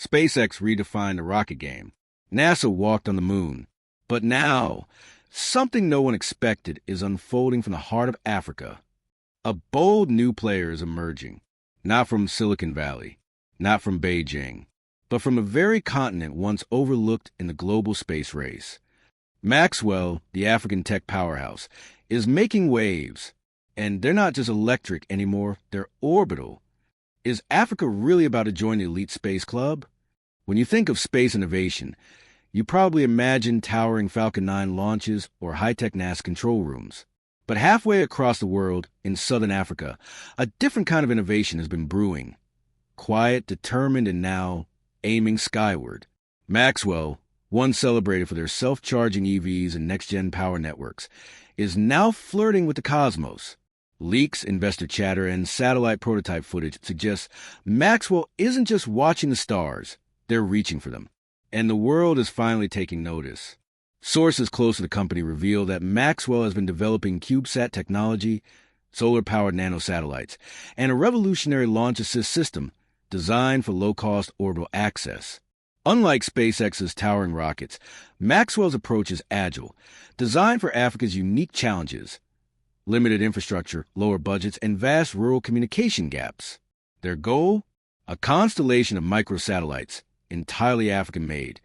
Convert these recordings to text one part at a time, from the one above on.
SpaceX redefined the rocket game. NASA walked on the moon. But now, something no one expected is unfolding from the heart of Africa. A bold new player is emerging, not from Silicon Valley, not from Beijing, but from a very continent once overlooked in the global space race. Maxwell, the African tech powerhouse, is making waves, and they're not just electric anymore, they're orbital. Is Africa really about to join the elite space club? When you think of space innovation, you probably imagine towering Falcon 9 launches or high-tech NASA control rooms. But halfway across the world, in southern Africa, a different kind of innovation has been brewing. Quiet, determined, and now aiming skyward. Maxwell, once celebrated for their self-charging EVs and next-gen power networks, is now flirting with the cosmos. Leaks, investor chatter, and satellite prototype footage suggest Maxwell isn't just watching the stars, they're reaching for them. And the world is finally taking notice. Sources close to the company reveal that Maxwell has been developing CubeSat technology, solar-powered nanosatellites, and a revolutionary launch assist system designed for low-cost orbital access. Unlike SpaceX's towering rockets, Maxwell's approach is agile, designed for Africa's unique challenges: limited infrastructure, lower budgets, and vast rural communication gaps. Their goal? A constellation of microsatellites, entirely African-made,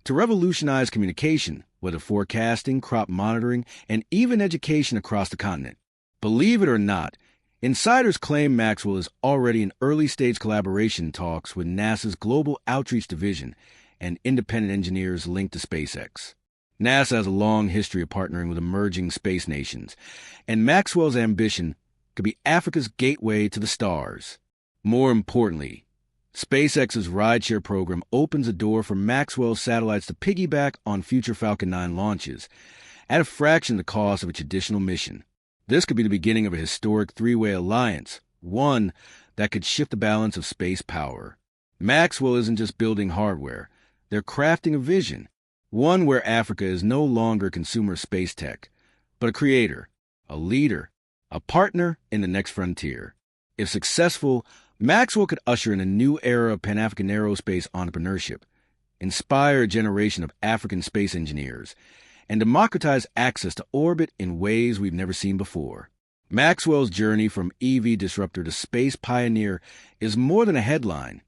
to revolutionize communication, weather forecasting, crop monitoring, and even education across the continent. Believe it or not, insiders claim Maxwell is already in early-stage collaboration talks with NASA's Global Outreach Division and independent engineers linked to SpaceX. NASA has a long history of partnering with emerging space nations, and Maxwell's ambition could be Africa's gateway to the stars. More importantly, SpaceX's rideshare program opens a door for Maxwell's satellites to piggyback on future Falcon 9 launches at a fraction of the cost of a traditional mission. This could be the beginning of a historic three-way alliance, one that could shift the balance of space power. Maxwell isn't just building hardware, they're crafting a vision, one where Africa is no longer a consumer of space tech, but a creator, a leader, a partner in the next frontier. If successful, Maxwell could usher in a new era of Pan-African aerospace entrepreneurship, inspire a generation of African space engineers, and democratize access to orbit in ways we've never seen before. Maxwell's journey from EV disruptor to space pioneer is more than a headline.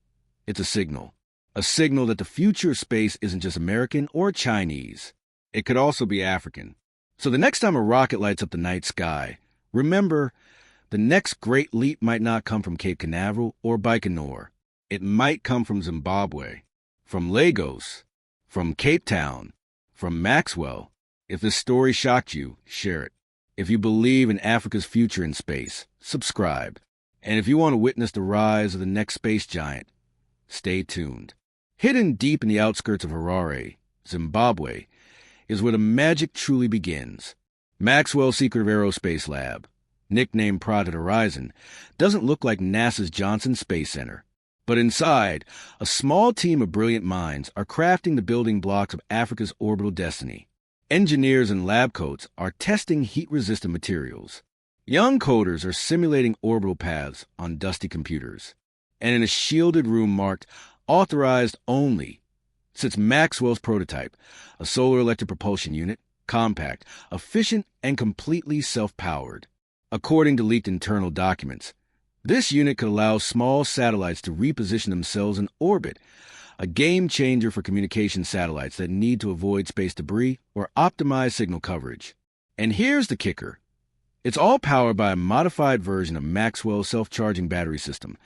It's a signal that the future of space isn't just American or Chinese. It could also be African. So the next time a rocket lights up the night sky, remember, the next great leap might not come from Cape Canaveral or Baikonur. It might come from Zimbabwe, from Lagos, from Cape Town, from Maxwell. If this story shocked you, share it. If you believe in Africa's future in space, subscribe. And if you want to witness the rise of the next space giant, stay tuned. Hidden deep in the outskirts of Harare, Zimbabwe, is where the magic truly begins. Maxwell's secretive aerospace lab, nicknamed Project Horizon, doesn't look like NASA's Johnson Space Center. But inside, a small team of brilliant minds are crafting the building blocks of Africa's orbital destiny. Engineers in lab coats are testing heat-resistant materials. Young coders are simulating orbital paths on dusty computers. And in a shielded room marked Authorized Only sits Maxwell's prototype, a solar electric propulsion unit, compact, efficient, and completely self-powered. According to leaked internal documents, this unit could allow small satellites to reposition themselves in orbit, a game-changer for communication satellites that need to avoid space debris or optimize signal coverage. And here's the kicker. It's all powered by a modified version of Maxwell's self-charging battery system,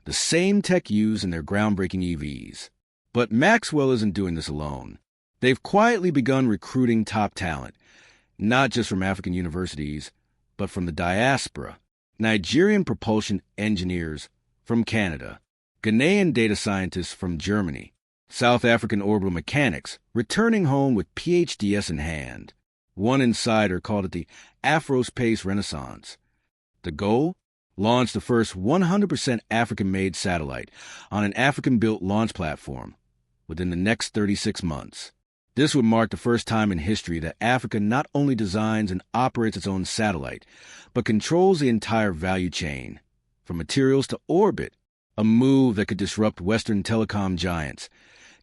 the same tech used in their groundbreaking EVs. But Maxwell isn't doing this alone. They've quietly begun recruiting top talent, not just from African universities, but from the diaspora. Nigerian propulsion engineers from Canada, Ghanaian data scientists from Germany, South African orbital mechanics returning home with PhDs in hand. One insider called it the Afrospace Renaissance. The goal? Launch the first 100% African-made satellite on an African-built launch platform within the next 36 months. This would mark the first time in history that Africa not only designs and operates its own satellite, but controls the entire value chain, from materials to orbit, a move that could disrupt Western telecom giants,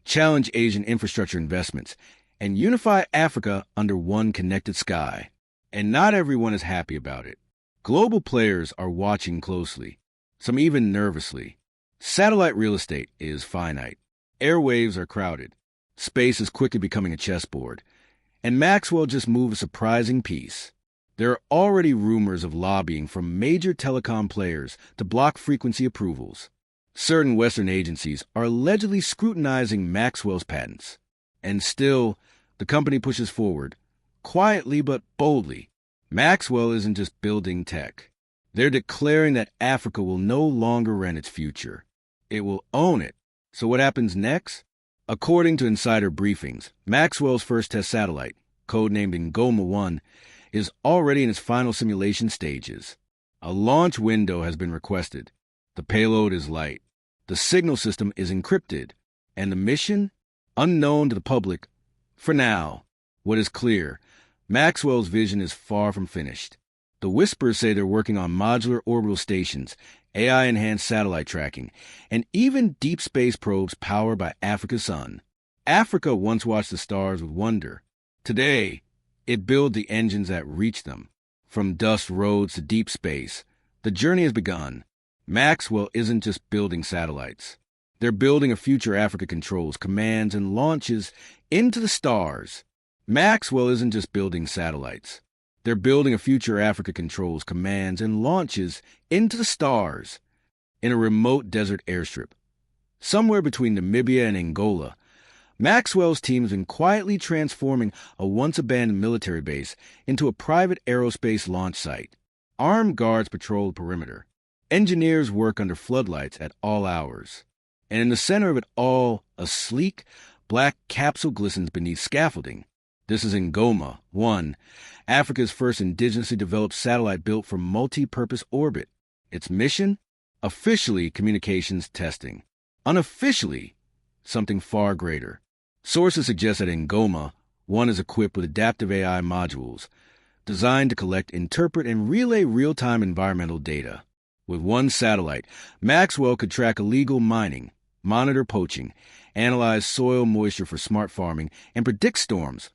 challenge Asian infrastructure investments, and unify Africa under one connected sky. And not everyone is happy about it. Global players are watching closely, some even nervously. Satellite real estate is finite. Airwaves are crowded. Space is quickly becoming a chessboard. And Maxwell just moved a surprising piece. There are already rumors of lobbying from major telecom players to block frequency approvals. Certain Western agencies are allegedly scrutinizing Maxwell's patents. And still, the company pushes forward, quietly but boldly. Maxwell isn't just building tech. They're declaring that Africa will no longer rent its future. It will own it. So what happens next? According to insider briefings, Maxwell's first test satellite, codenamed Ngoma-1, is already in its final simulation stages. A launch window has been requested. The payload is light. The signal system is encrypted. And the mission? Unknown to the public. For now, what is clear, Maxwell's vision is far from finished. The whispers say they're working on modular orbital stations, AI-enhanced satellite tracking, and even deep space probes powered by Africa's sun. Africa once watched the stars with wonder. Today, it builds the engines that reach them. From dust roads to deep space, the journey has begun. Maxwell isn't just building satellites. They're building a future Africa controls, commands, and launches into the stars. Maxwell isn't just building satellites. They're building a future Africa controls, commands, and launches into the stars in a remote desert airstrip. Somewhere between Namibia and Angola, Maxwell's team has been quietly transforming a once-abandoned military base into a private aerospace launch site. Armed guards patrol the perimeter. Engineers work under floodlights at all hours. And in the center of it all, a sleek, black capsule glistens beneath scaffolding. This is Ngoma-1, Africa's first indigenously developed satellite built for multi-purpose orbit. Its mission? Officially, communications testing. Unofficially, something far greater. Sources suggest that Ngoma-1 is equipped with adaptive AI modules designed to collect, interpret, and relay real-time environmental data. With one satellite, Maxwell could track illegal mining, monitor poaching, analyze soil moisture for smart farming, and predict storms,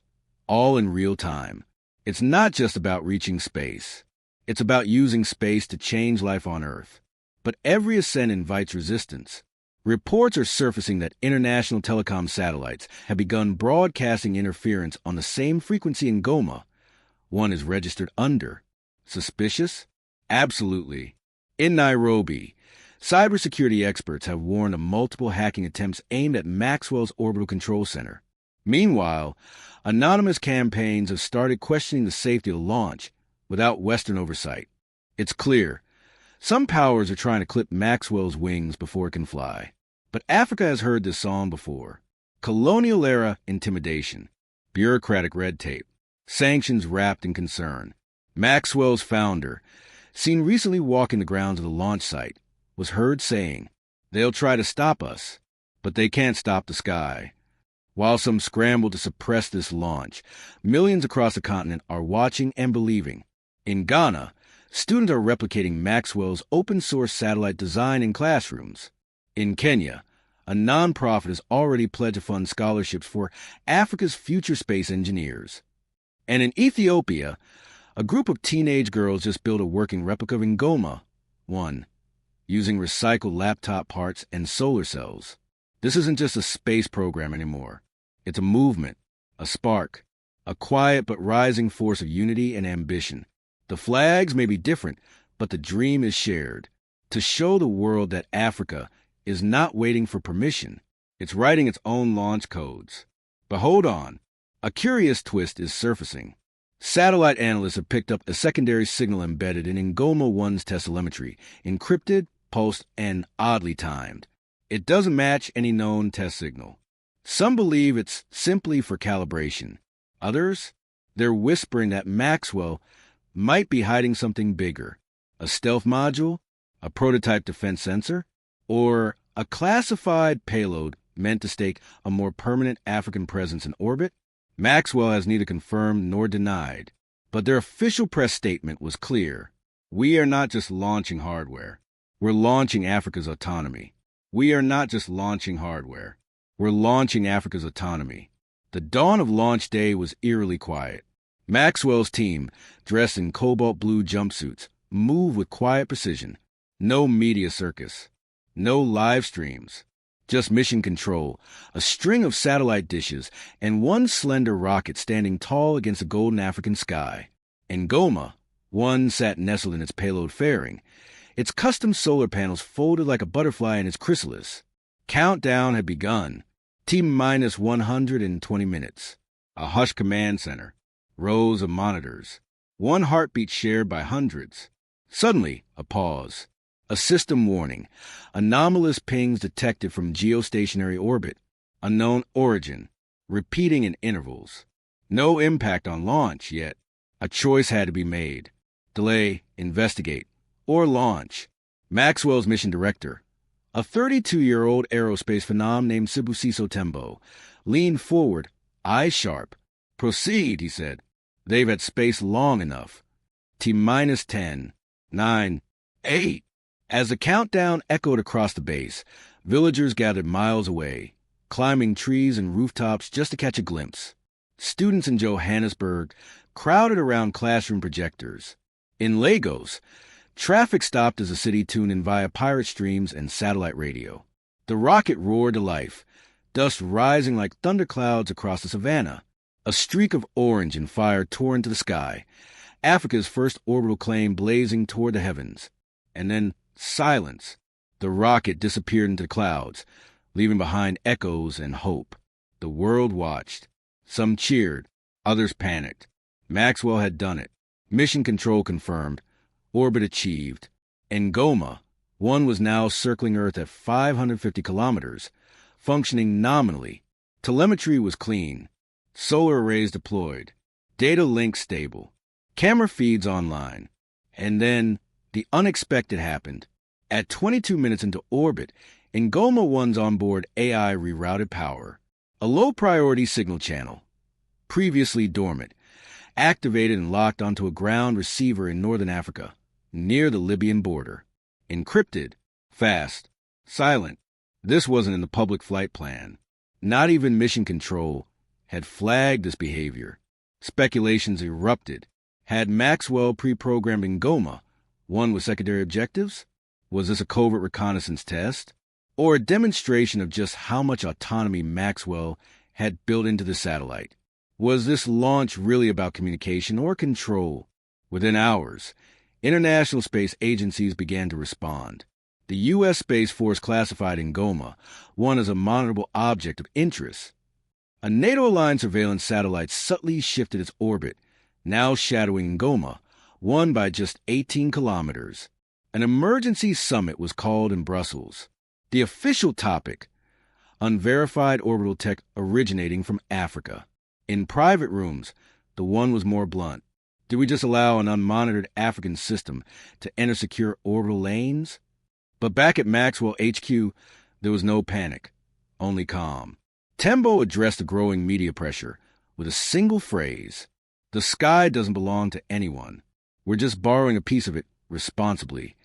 all in real time. It's not just about reaching space. It's about using space to change life on Earth. But every ascent invites resistance. Reports are surfacing that international telecom satellites have begun broadcasting interference on the same frequency Ngoma-1 is registered under. Suspicious? Absolutely. In Nairobi, cybersecurity experts have warned of multiple hacking attempts aimed at Maxwell's orbital control center. Meanwhile, anonymous campaigns have started questioning the safety of the launch without Western oversight. It's clear, some powers are trying to clip Maxwell's wings before it can fly. But Africa has heard this song before. Colonial-era intimidation, bureaucratic red tape, sanctions wrapped in concern. Maxwell's founder, seen recently walking the grounds of the launch site, was heard saying, "They'll try to stop us, but they can't stop the sky." While some scramble to suppress this launch, millions across the continent are watching and believing. In Ghana, students are replicating Maxwell's open-source satellite design in classrooms. In Kenya, a nonprofit has already pledged to fund scholarships for Africa's future space engineers. And in Ethiopia, a group of teenage girls just built a working replica of Ngoma-1, using recycled laptop parts and solar cells. This isn't just a space program anymore. It's a movement, a spark, a quiet but rising force of unity and ambition. The flags may be different, but the dream is shared. To show the world that Africa is not waiting for permission. It's writing its own launch codes. But hold on. A curious twist is surfacing. Satellite analysts have picked up a secondary signal embedded in Ngoma-1's telemetry, encrypted, pulsed, and oddly timed. It doesn't match any known test signal. Some believe it's simply for calibration. Others, they're whispering that Maxwell might be hiding something bigger. A stealth module, a prototype defense sensor, or a classified payload meant to stake a more permanent African presence in orbit. Maxwell has neither confirmed nor denied, but their official press statement was clear. We are not just launching hardware. We're launching Africa's autonomy. We are not just launching hardware. We're launching Africa's autonomy. The dawn of launch day was eerily quiet. Maxwell's team, dressed in cobalt blue jumpsuits, moved with quiet precision. No media circus. No live streams. Just mission control, a string of satellite dishes, and one slender rocket standing tall against the golden African sky. In Goma, one sat nestled in its payload fairing, its custom solar panels folded like a butterfly in its chrysalis. Countdown had begun. T-minus 120 minutes. A hushed command center. Rows of monitors. One heartbeat shared by hundreds. Suddenly, a pause. A system warning. Anomalous pings detected from geostationary orbit. Unknown origin. Repeating in intervals. No impact on launch yet. A choice had to be made. Delay, investigate, or launch. Maxwell's mission director, a 32-year-old aerospace phenom named Sibusiso Tembo, leaned forward, eyes sharp. Proceed, he said. They've had space long enough. T-minus 10, 9, 8. As the countdown echoed across the base, villagers gathered miles away, climbing trees and rooftops just to catch a glimpse. Students in Johannesburg crowded around classroom projectors. In Lagos, traffic stopped as the city tuned in via pirate streams and satellite radio. The rocket roared to life, dust rising like thunderclouds across the savannah. A streak of orange and fire tore into the sky, Africa's first orbital claim blazing toward the heavens. And then silence. The rocket disappeared into the clouds, leaving behind echoes and hope. The world watched. Some cheered, others panicked. Maxwell had done it. Mission control confirmed. Orbit achieved. In Goma, one was now circling Earth at 550 kilometers, functioning nominally. Telemetry was clean. Solar arrays deployed. Data links stable. Camera feeds online. And then the unexpected happened. At 22 minutes into orbit, Ngoma 1's onboard AI rerouted power. A low-priority signal channel, previously dormant, activated and locked onto a ground receiver in northern Africa, near the Libyan border. Encrypted, fast, silent. This wasn't in the public flight plan. Not even mission control had flagged this behavior. Speculations erupted. Had Maxwell pre-programmed Ngoma 1 with secondary objectives? Was this a covert reconnaissance test? Or a demonstration of just how much autonomy Maxwell had built into the satellite? Was this launch really about communication or control? Within hours, international space agencies began to respond. The U.S. Space Force classified Ngoma 1 as a monitorable object of interest. A NATO-aligned surveillance satellite subtly shifted its orbit, now shadowing Ngoma 1 by just 18 kilometers. An emergency summit was called in Brussels. The official topic, unverified orbital tech originating from Africa. In private rooms, the one was more blunt. Did we just allow an unmonitored African system to enter secure orbital lanes? But back at Maxwell HQ, there was no panic, only calm. Tembo addressed the growing media pressure with a single phrase. The sky doesn't belong to anyone. We're just borrowing a piece of it responsibly.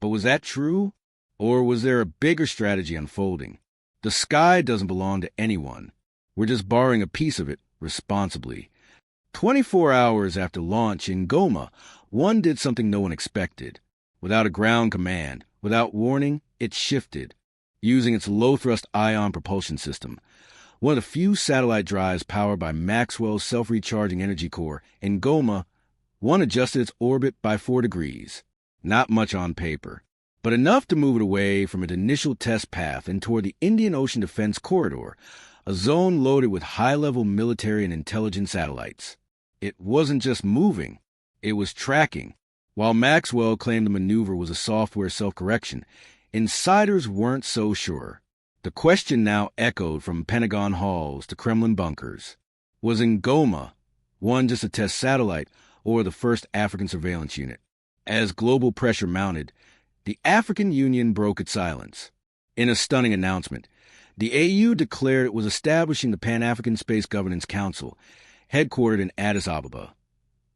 But was that true? Or was there a bigger strategy unfolding? The sky doesn't belong to anyone. We're just borrowing a piece of it responsibly. 24 hours after launch in Ngoma, 1 did something no one expected. Without a ground command, without warning, it shifted. Using its low-thrust ion propulsion system, one of the few satellite drives powered by Maxwell's self-recharging energy core, in Ngoma, 1 adjusted its orbit by 4 degrees. Not much on paper, but enough to move it away from its initial test path and toward the Indian Ocean Defense Corridor, a zone loaded with high-level military and intelligence satellites. It wasn't just moving, it was tracking. While Maxwell claimed the maneuver was a software self-correction, insiders weren't so sure. The question now echoed from Pentagon halls to Kremlin bunkers. Was Ngoma 1 just a test satellite or the first African surveillance unit? As global pressure mounted, the African Union broke its silence. In a stunning announcement, the AU declared it was establishing the Pan-African Space Governance Council, headquartered in Addis Ababa.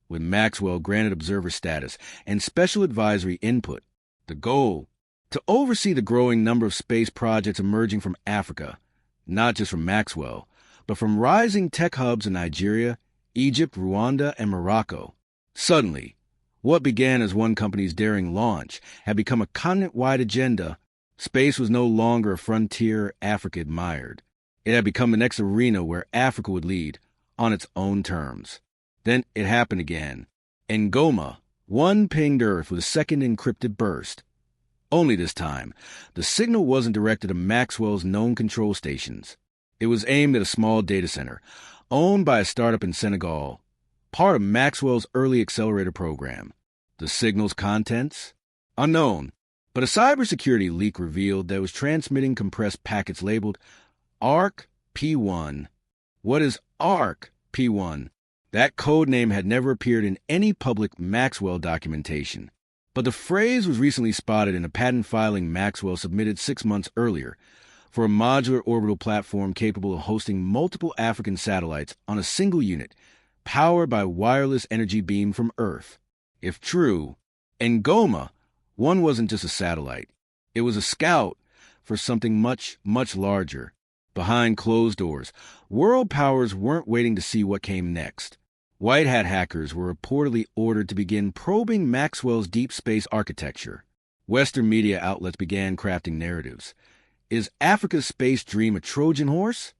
With Maxwell granted observer status and special advisory input, the goal, to oversee the growing number of space projects emerging from Africa, not just from Maxwell, but from rising tech hubs in Nigeria, Egypt, Rwanda, and Morocco. Suddenly, what began as one company's daring launch had become a continent-wide agenda. Space was no longer a frontier Africa admired. It had become the next arena where Africa would lead, on its own terms. Then it happened again. Ngoma, one pinged Earth with a second encrypted burst. Only this time, the signal wasn't directed to Maxwell's known control stations. It was aimed at a small data center, owned by a startup in Senegal, part of Maxwell's early accelerator program. The signal's contents? Unknown, but a cybersecurity leak revealed that it was transmitting compressed packets labeled ARC P1. What is ARC P1? That code name had never appeared in any public Maxwell documentation. But the phrase was recently spotted in a patent filing Maxwell submitted 6 months earlier for a modular orbital platform capable of hosting multiple African satellites on a single unit, powered by wireless energy beam from Earth. If true, Ngoma, one wasn't just a satellite. It was a scout for something much, much larger. Behind closed doors, world powers weren't waiting to see what came next. White hat hackers were reportedly ordered to begin probing Maxwell's deep space architecture. Western media outlets began crafting narratives. Is Africa's space dream a Trojan horse?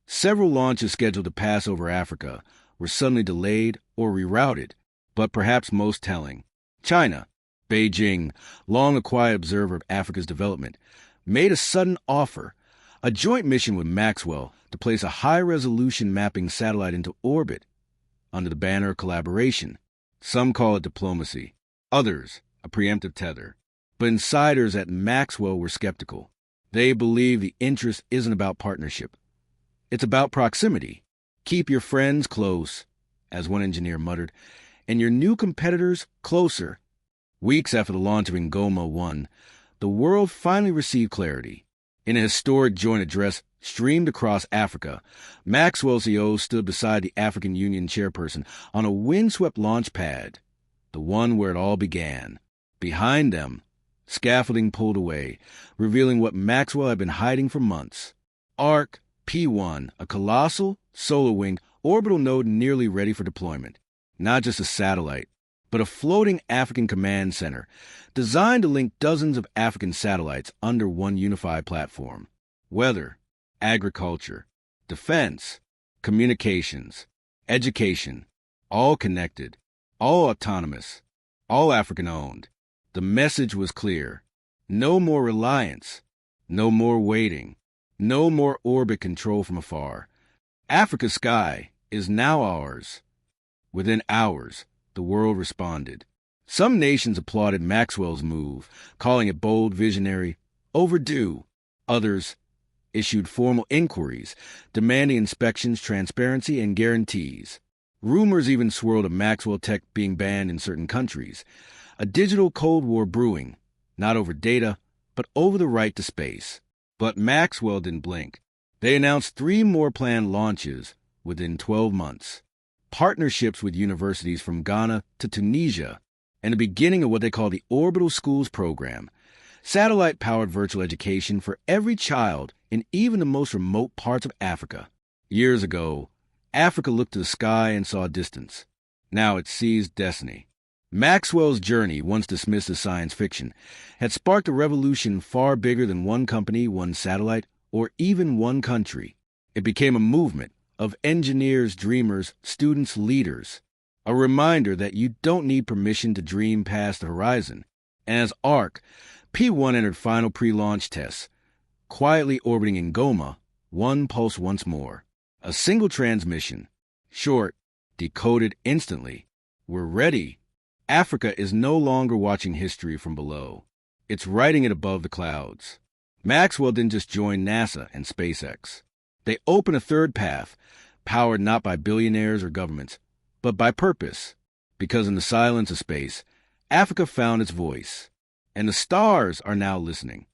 Several launches scheduled to pass over Africa were suddenly delayed or rerouted, but perhaps most telling, China, Beijing, long a quiet observer of Africa's development, made a sudden offer, a joint mission with Maxwell to place a high-resolution mapping satellite into orbit under the banner of collaboration. Some call it diplomacy, others a preemptive tether. But insiders at Maxwell were skeptical. They believe the interest isn't about partnership. It's about proximity. Keep your friends close, as one engineer muttered, and your new competitors closer. Weeks after the launch of Ngoma 1, the world finally received clarity. In a historic joint address streamed across Africa, Maxwell's CEO stood beside the African Union chairperson on a windswept launch pad, the one where it all began. Behind them, scaffolding pulled away, revealing what Maxwell had been hiding for months. ARC P1, a colossal, solar-winged, orbital node nearly ready for deployment. Not just a satellite, but a floating African command center designed to link dozens of African satellites under one unified platform. Weather, agriculture, defense, communications, education, all connected, all autonomous, all African-owned. The message was clear. No more reliance, no more waiting, no more orbit control from afar. Africa's sky is now ours. Within hours, the world responded. Some nations applauded Maxwell's move, calling it bold, visionary, overdue. Others issued formal inquiries, demanding inspections, transparency, and guarantees. Rumors even swirled of Maxwell tech being banned in certain countries. A digital Cold War brewing, not over data, but over the right to space. But Maxwell didn't blink. They announced 3 more planned launches within 12 months. Partnerships with universities from Ghana to Tunisia, and the beginning of what they call the Orbital Schools program, satellite-powered virtual education for every child in even the most remote parts of Africa. Years ago, Africa looked to the sky and saw distance. Now it sees destiny. Maxwell's journey, once dismissed as science fiction, had sparked a revolution far bigger than one company, one satellite, or even one country. It became a movement of engineers, dreamers, students, leaders. A reminder that you don't need permission to dream past the horizon. And as ARC, P1 entered final pre-launch tests, quietly orbiting Ngoma, one pulse once more. A single transmission, short, decoded instantly. We're ready. Africa is no longer watching history from below. It's writing it above the clouds. Maxwell didn't just join NASA and SpaceX. They opened a third path, powered not by billionaires or governments, but by purpose. Because in the silence of space, Africa found its voice. And the stars are now listening.